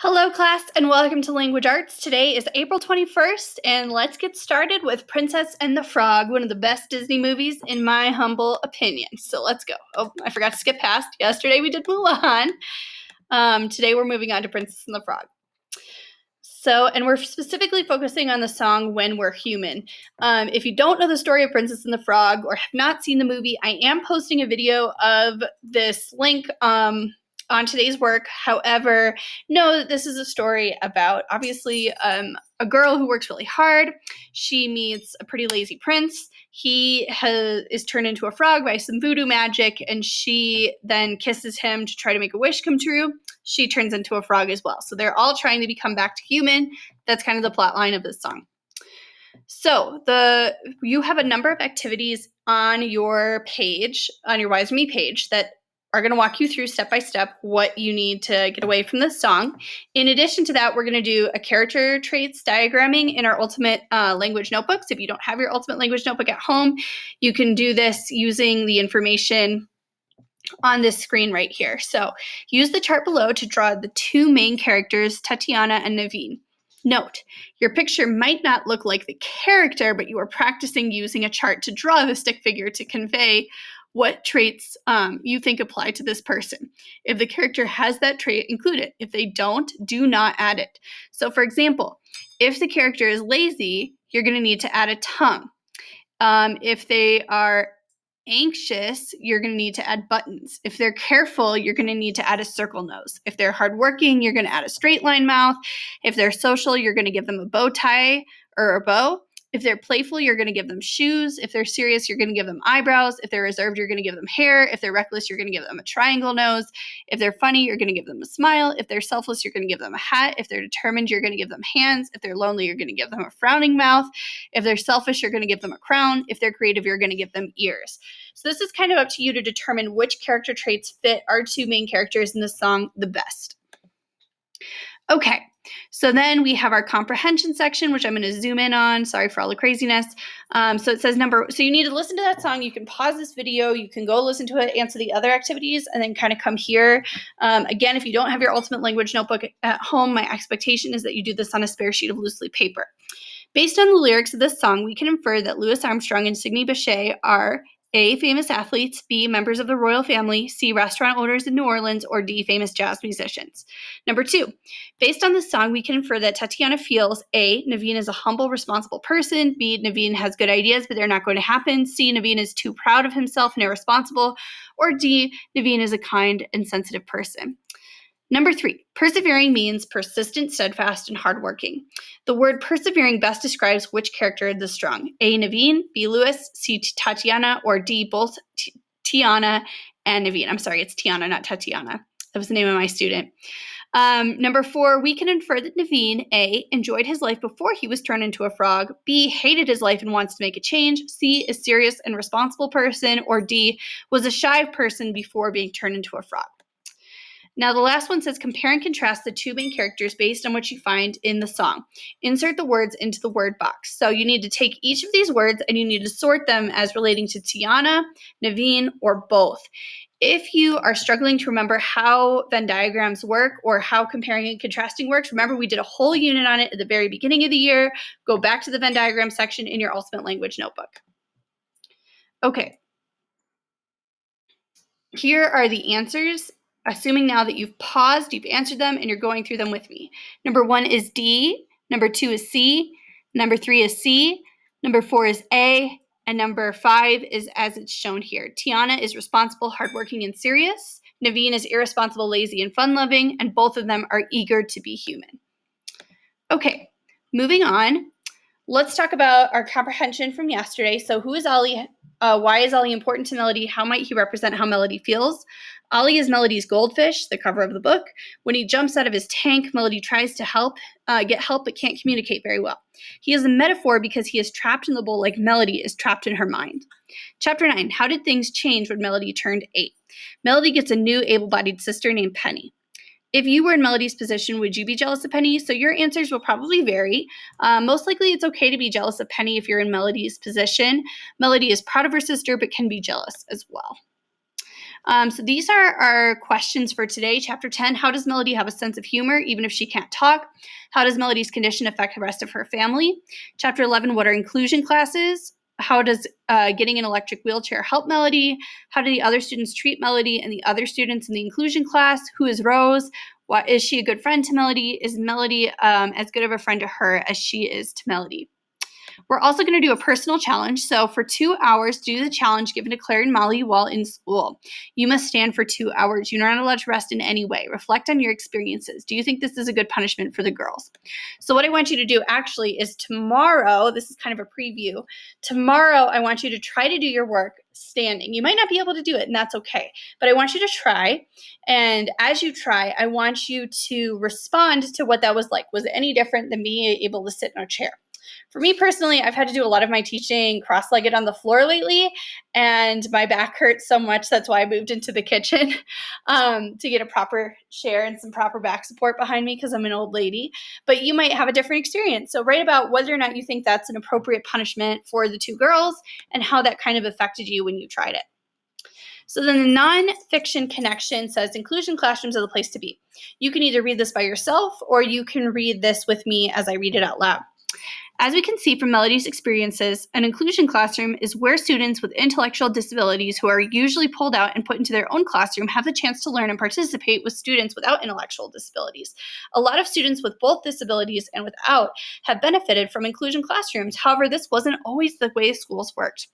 Hello, class, and welcome to Language Arts. Today is April 21st, and let's get started with Princess and the Frog, one of the best Disney movies, in my humble opinion. So let's go. Oh, I forgot to skip past. Yesterday we did Mulan. Today we're moving on to Princess and the Frog. And we're specifically focusing on the song When We're Human. If you don't know the story of Princess and the Frog or have not seen the movie, I am posting a video of this link on today's work. However, know that this is a story about, obviously, a girl who works really hard. She meets a pretty lazy prince. He is turned into a frog by some voodoo magic, and she then kisses him to try to make a wish come true. She turns into a frog as well. So they're all trying to become back to human. That's kind of the plot line of this song. So you have a number of activities on your page, on your Wise Me page, that are going to walk you through step by step what you need to get away from this song. In addition to that, we're going to do a character traits diagramming in our Ultimate Language Notebooks. If you don't have your Ultimate Language Notebook at home, you can do this using the information on this screen right here. So use the chart below to draw the two main characters, Tatiana and Naveen. Note, your picture might not look like the character, but you are practicing using a chart to draw the stick figure to convey what traits you think apply to this person. If the character has that trait, include it. If they don't, do not add it. So for example, if the character is lazy, you're going to need to add a tongue. If they are anxious, you're going to need to add buttons. If they're careful, you're going to need to add a circle nose. If they're hardworking, you're going to add a straight line mouth. If they're social, you're going to give them a bow tie or a bow. If they're playful, you're going to give them shoes. If they're serious, you're going to give them eyebrows. If they're reserved, you're going to give them hair. If they're reckless, you're going to give them a triangle nose. If they're funny, you're going to give them a smile. If they're selfless, you're going to give them a hat. If they're determined, you're going to give them hands. If they're lonely, you're going to give them a frowning mouth. If they're selfish, you're going to give them a crown. If they're creative, you're going to give them ears. So this is kind of up to you to determine which character traits fit our two main characters in the song the best. Okay, so then we have our comprehension section, which I'm going to zoom in on. Sorry for all the craziness. So it says so you need to listen to that song. You can pause this video. You can go listen to it, answer the other activities, and then kind of come here. Again, if you don't have your Ultimate Language Notebook at home, my expectation is that you do this on a spare sheet of loose leaf paper. Based on the lyrics of this song, we can infer that Louis Armstrong and Sidney Bechet are A, famous athletes, B, members of the royal family, C, restaurant owners in New Orleans, or D, famous jazz musicians. Number 2, based on this song, we can infer that Tatiana feels A, Naveen is a humble, responsible person, B, Naveen has good ideas, but they're not going to happen, C, Naveen is too proud of himself and irresponsible, or D, Naveen is a kind and sensitive person. Number 3, persevering means persistent, steadfast, and hardworking. The word persevering best describes which character is strong. A, Naveen, B, Louis, C, Tatiana, or D, both Tiana and Naveen. I'm sorry, it's Tiana, not Tatiana. That was the name of my student. Number 4, we can infer that Naveen, A, enjoyed his life before he was turned into a frog, B, hated his life and wants to make a change, C, is serious and responsible person, or D, was a shy person before being turned into a frog. Now, the last one says compare and contrast the two main characters based on what you find in the song. Insert the words into the word box. So you need to take each of these words and you need to sort them as relating to Tiana, Naveen, or both. If you are struggling to remember how Venn diagrams work or how comparing and contrasting works, remember we did a whole unit on it at the very beginning of the year. Go back to the Venn diagram section in your Ultimate Language Notebook. Okay. Here are the answers. Assuming now that you've paused, you've answered them, and you're going through them with me. Number 1 is D. Number 2 is C. Number 3 is C. Number 4 is A. And number 5 is as it's shown here. Tiana is responsible, hardworking, and serious. Naveen is irresponsible, lazy, and fun-loving. And both of them are eager to be human. Okay, moving on. Let's talk about our comprehension from yesterday. So who is Ollie? Why is Ollie important to Melody? How might he represent how Melody feels? Ollie is Melody's goldfish, the cover of the book. When he jumps out of his tank, Melody tries to get help, but can't communicate very well. He is a metaphor because he is trapped in the bowl like Melody is trapped in her mind. Chapter 9, how did things change when Melody turned 8? Melody gets a new able-bodied sister named Penny. If you were in Melody's position, would you be jealous of Penny? So your answers will probably vary. Most likely it's okay to be jealous of Penny if you're in Melody's position. Melody is proud of her sister, but can be jealous as well. So these are our questions for today. Chapter 10, how does Melody have a sense of humor even if she can't talk? How does Melody's condition affect the rest of her family? Chapter 11, what are inclusion classes? How does getting an electric wheelchair help Melody? How do the other students treat Melody and the other students in the inclusion class? Who is Rose? Is she a good friend to Melody? Is Melody as good of a friend to her as she is to Melody? We're also going to do a personal challenge. So for 2 hours, do the challenge given to Claire and Molly while in school. You must stand for 2 hours. You're not allowed to rest in any way. Reflect on your experiences. Do you think this is a good punishment for the girls? So what I want you to do actually is tomorrow, this is kind of a preview. Tomorrow, I want you to try to do your work standing. You might not be able to do it, and that's okay. But I want you to try. And as you try, I want you to respond to what that was like. Was it any different than being able to sit in a chair? For me personally, I've had to do a lot of my teaching cross-legged on the floor lately, and my back hurts so much. That's why I moved into the kitchen to get a proper chair and some proper back support behind me because I'm an old lady. But you might have a different experience. So write about whether or not you think that's an appropriate punishment for the two girls and how that kind of affected you when you tried it. So then the nonfiction connection says inclusion classrooms are the place to be. You can either read this by yourself or you can read this with me as I read it out loud. As we can see from Melody's experiences, an inclusion classroom is where students with intellectual disabilities who are usually pulled out and put into their own classroom have the chance to learn and participate with students without intellectual disabilities. A lot of students with both disabilities and without have benefited from inclusion classrooms. However, this wasn't always the way schools worked.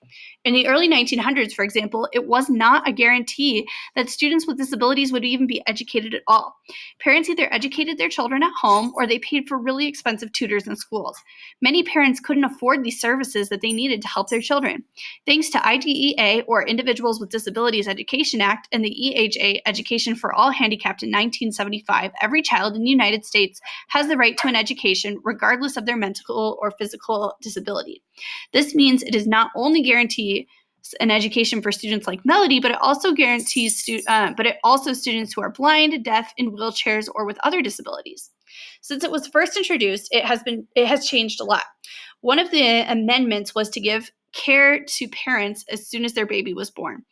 In the early 1900s, for example, it was not a guarantee that students with disabilities would even be educated at all. Parents either educated their children at home or they paid for really expensive tutors in schools. Many parents couldn't afford these services that they needed to help their children. Thanks to IDEA, or Individuals with Disabilities Education Act, and the EHA, Education for All Handicapped in 1975, every child in the United States has the right to an education regardless of their mental or physical disability. This means it does not only guarantee an education for students like Melody, but it also guarantees students who are blind, deaf, in wheelchairs, or with other disabilities. Since it was first introduced, it has changed a lot. One of the amendments was to give care to parents as soon as their baby was born.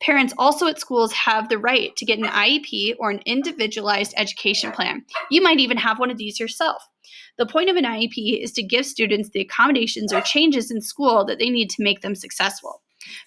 Parents also at schools have the right to get an IEP or an individualized education plan. You might even have one of these yourself. The point of an IEP is to give students the accommodations or changes in school that they need to make them successful.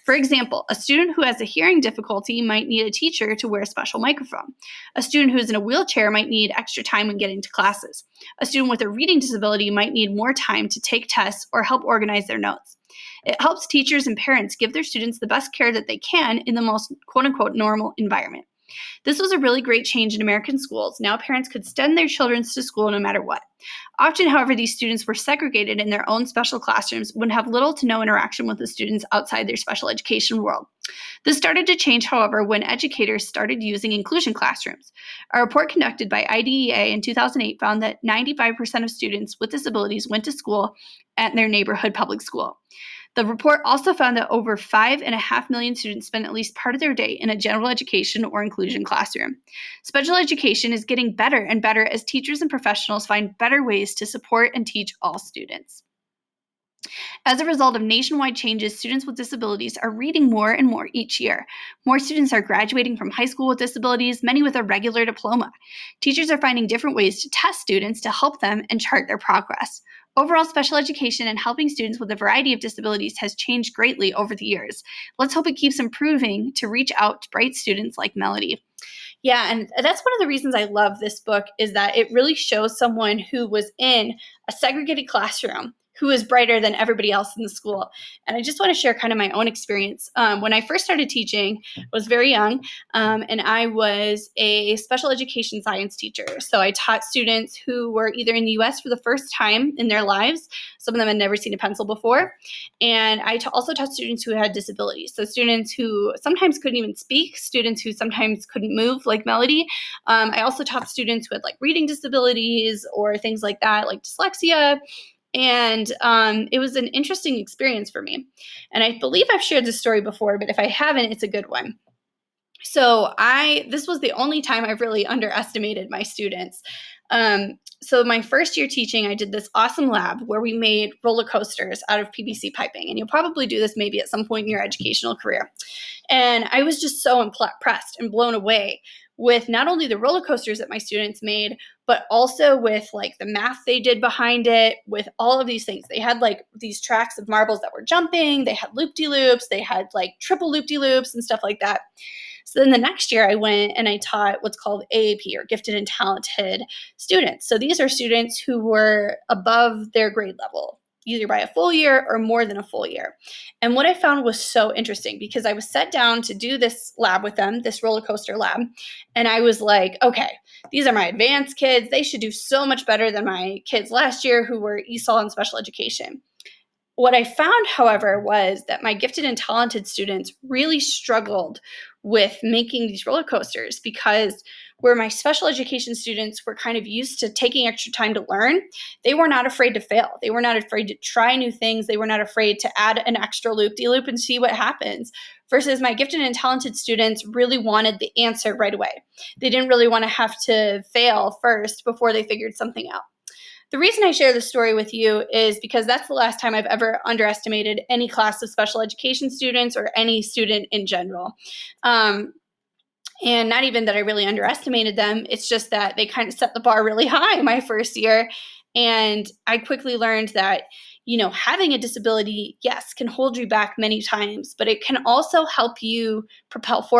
For example, a student who has a hearing difficulty might need a teacher to wear a special microphone. A student who is in a wheelchair might need extra time when getting to classes. A student with a reading disability might need more time to take tests or help organize their notes. It helps teachers and parents give their students the best care that they can in the most quote-unquote normal environment. This was a really great change in American schools. Now parents could send their children to school no matter what. Often, however, these students were segregated in their own special classrooms and would have little to no interaction with the students outside their special education world. This started to change, however, when educators started using inclusion classrooms. A report conducted by IDEA in 2008 found that 95% of students with disabilities went to school at their neighborhood public school. The report also found that over 5.5 million students spend at least part of their day in a general education or inclusion classroom. Special education is getting better and better as teachers and professionals find better ways to support and teach all students. As a result of nationwide changes, students with disabilities are reading more and more each year. More students are graduating from high school with disabilities, many with a regular diploma. Teachers are finding different ways to test students to help them and chart their progress. Overall, special education and helping students with a variety of disabilities has changed greatly over the years. Let's hope it keeps improving to reach out to bright students like Melody. Yeah, and that's one of the reasons I love this book is that it really shows someone who was in a segregated classroom who is brighter than everybody else in the school. And I just want to share kind of my own experience. When I first started teaching, I was very young, and I was a special education science teacher. So I taught students who were either in the U.S. for the first time in their lives. Some of them had never seen a pencil before. And I also taught students who had disabilities. So students who sometimes couldn't even speak, students who sometimes couldn't move like Melody. I also taught students who had like reading disabilities or things like that, like dyslexia. And it was an interesting experience for me. And I believe I've shared this story before, but if I haven't, it's a good one. So this was the only time I've really underestimated my students. So my first year teaching, I did this awesome lab where we made roller coasters out of PVC piping. And you'll probably do this maybe at some point in your educational career. And I was just so impressed and blown away with not only the roller coasters that my students made, but also with like the math they did behind it, with all of these things. They had like these tracks of marbles that were jumping, they had loop-de-loops, they had like triple loop-de-loops and stuff like that. So then the next year I went and I taught what's called AAP, or gifted and talented students. So these are students who were above their grade level, either by a full year or more than a full year. And what I found was so interesting, because I was set down to do this lab with them, this roller coaster lab. And I was like, okay, these are my advanced kids. They should do so much better than my kids last year who were ESOL and special education. What I found, however, was that my gifted and talented students really struggled with making these roller coasters, because where my special education students were kind of used to taking extra time to learn, they were not afraid to fail. They were not afraid to try new things. They were not afraid to add an extra loop-de-loop and see what happens. Versus my gifted and talented students really wanted the answer right away. They didn't really want to have to fail first before they figured something out. The reason I share this story with you is because that's the last time I've ever underestimated any class of special education students or any student in general. And not even that I really underestimated them. It's just that they kind of set the bar really high my first year. And I quickly learned that, having a disability, yes, can hold you back many times, but it can also help you propel forward.